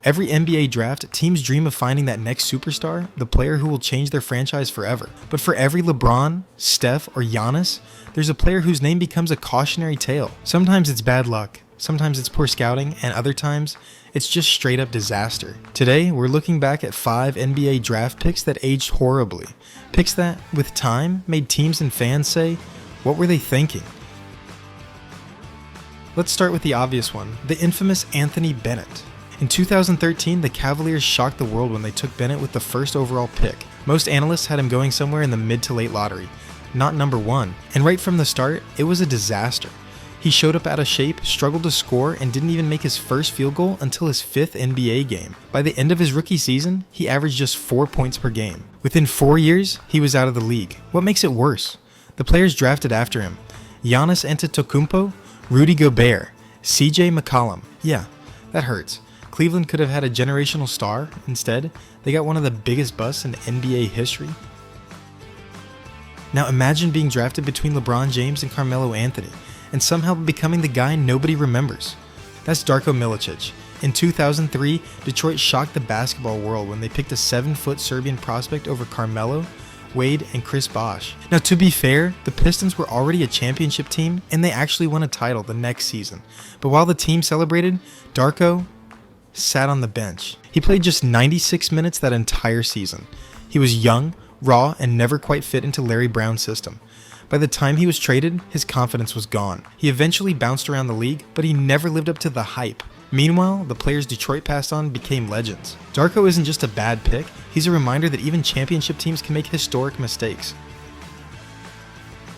Every NBA draft, teams dream of finding that next superstar, the player who will change their franchise forever. But for every LeBron, Steph, or Giannis, there's a player whose name becomes a cautionary tale. Sometimes it's bad luck, sometimes it's poor scouting, and other times, it's just straight up disaster. Today, we're looking back at 5 NBA draft picks that aged horribly. Picks that, with time, made teams and fans say, what were they thinking? Let's start with the obvious one, the infamous Anthony Bennett. In 2013, the Cavaliers shocked the world when they took Bennett with the first overall pick. Most analysts had him going somewhere in the mid to late lottery, not number 1, and right from the start, it was a disaster. He showed up out of shape, struggled to score, and didn't even make his first field goal until his 5th NBA game. By the end of his rookie season, he averaged just 4 points per game. Within 4 years, he was out of the league. What makes it worse? The players drafted after him: Giannis Antetokounmpo, Rudy Gobert, CJ McCollum. Yeah, that hurts. Cleveland could have had a generational star. Instead, they got one of the biggest busts in NBA history. Now imagine being drafted between LeBron James and Carmelo Anthony, and somehow becoming the guy nobody remembers. That's Darko Miličić. In 2003, Detroit shocked the basketball world when they picked a 7-foot Serbian prospect over Carmelo, Wade, and Chris Bosh. Now to be fair, the Pistons were already a championship team, and they actually won a title the next season. But while the team celebrated, Darko sat on the bench. He played just 96 minutes that entire season. He was young, raw, and never quite fit into Larry Brown's system. By the time he was traded, his confidence was gone. He eventually bounced around the league, but he never lived up to the hype. Meanwhile, the players Detroit passed on became legends. Darko isn't just a bad pick, he's a reminder that even championship teams can make historic mistakes.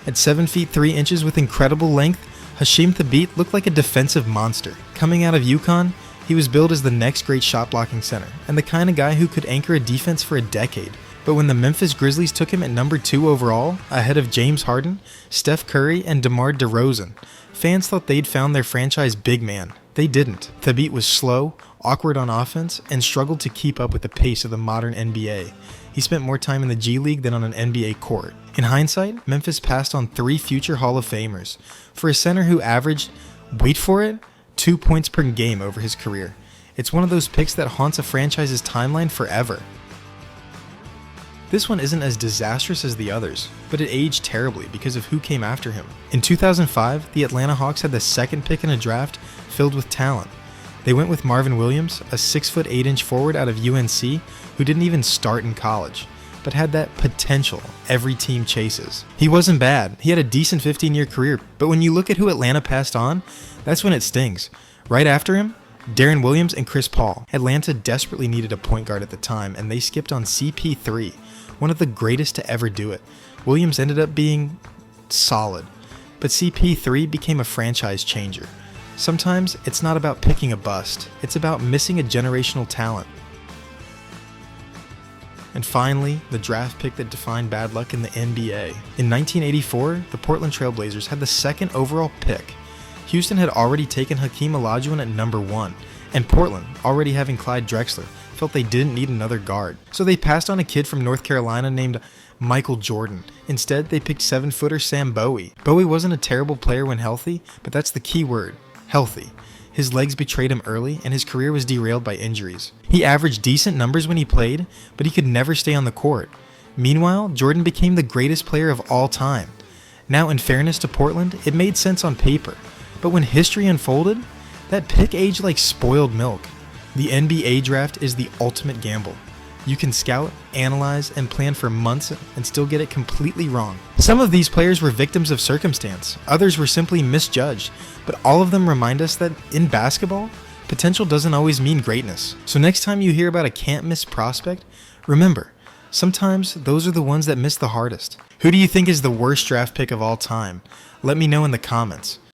At 7 feet 3 inches with incredible length, Hasheem Thabeet looked like a defensive monster. Coming out of UConn, he was billed as the next great shot-blocking center, and the kind of guy who could anchor a defense for a decade. But when the Memphis Grizzlies took him at number 2 overall, ahead of James Harden, Steph Curry, and DeMar DeRozan, fans thought they'd found their franchise big man. They didn't. Thabeet was slow, awkward on offense, and struggled to keep up with the pace of the modern NBA. He spent more time in the G League than on an NBA court. In hindsight, Memphis passed on 3 future Hall of Famers for a center who averaged, wait for it, 2 points per game over his career. It's one of those picks that haunts a franchise's timeline forever. This one isn't as disastrous as the others, but it aged terribly because of who came after him. In 2005, the Atlanta Hawks had the 2nd pick in a draft filled with talent. They went with Marvin Williams, a 6'8" forward out of UNC who didn't even start in college, but had that potential every team chases. He wasn't bad, he had a decent 15-year career, but when you look at who Atlanta passed on, that's when it stings. Right after him, Deron Williams and Chris Paul. Atlanta desperately needed a point guard at the time, and they skipped on CP3, one of the greatest to ever do it. Williams ended up being solid, but CP3 became a franchise changer. Sometimes it's not about picking a bust, it's about missing a generational talent. And finally, the draft pick that defined bad luck in the NBA. In 1984, the Portland Trail Blazers had the 2nd overall pick. Houston had already taken Hakeem Olajuwon at number 1, and Portland, already having Clyde Drexler, felt they didn't need another guard. So they passed on a kid from North Carolina named Michael Jordan. Instead, they picked 7-footer Sam Bowie. Bowie wasn't a terrible player when healthy, but that's the key word, healthy. His legs betrayed him early, and his career was derailed by injuries. He averaged decent numbers when he played, but he could never stay on the court. Meanwhile, Jordan became the greatest player of all time. Now, in fairness to Portland, it made sense on paper. But when history unfolded, that pick aged like spoiled milk. The NBA draft is the ultimate gamble. You can scout, analyze, and plan for months and still get it completely wrong. Some of these players were victims of circumstance, others were simply misjudged, but all of them remind us that in basketball, potential doesn't always mean greatness. So next time you hear about a can't-miss prospect, remember, sometimes those are the ones that miss the hardest. Who do you think is the worst draft pick of all time? Let me know in the comments.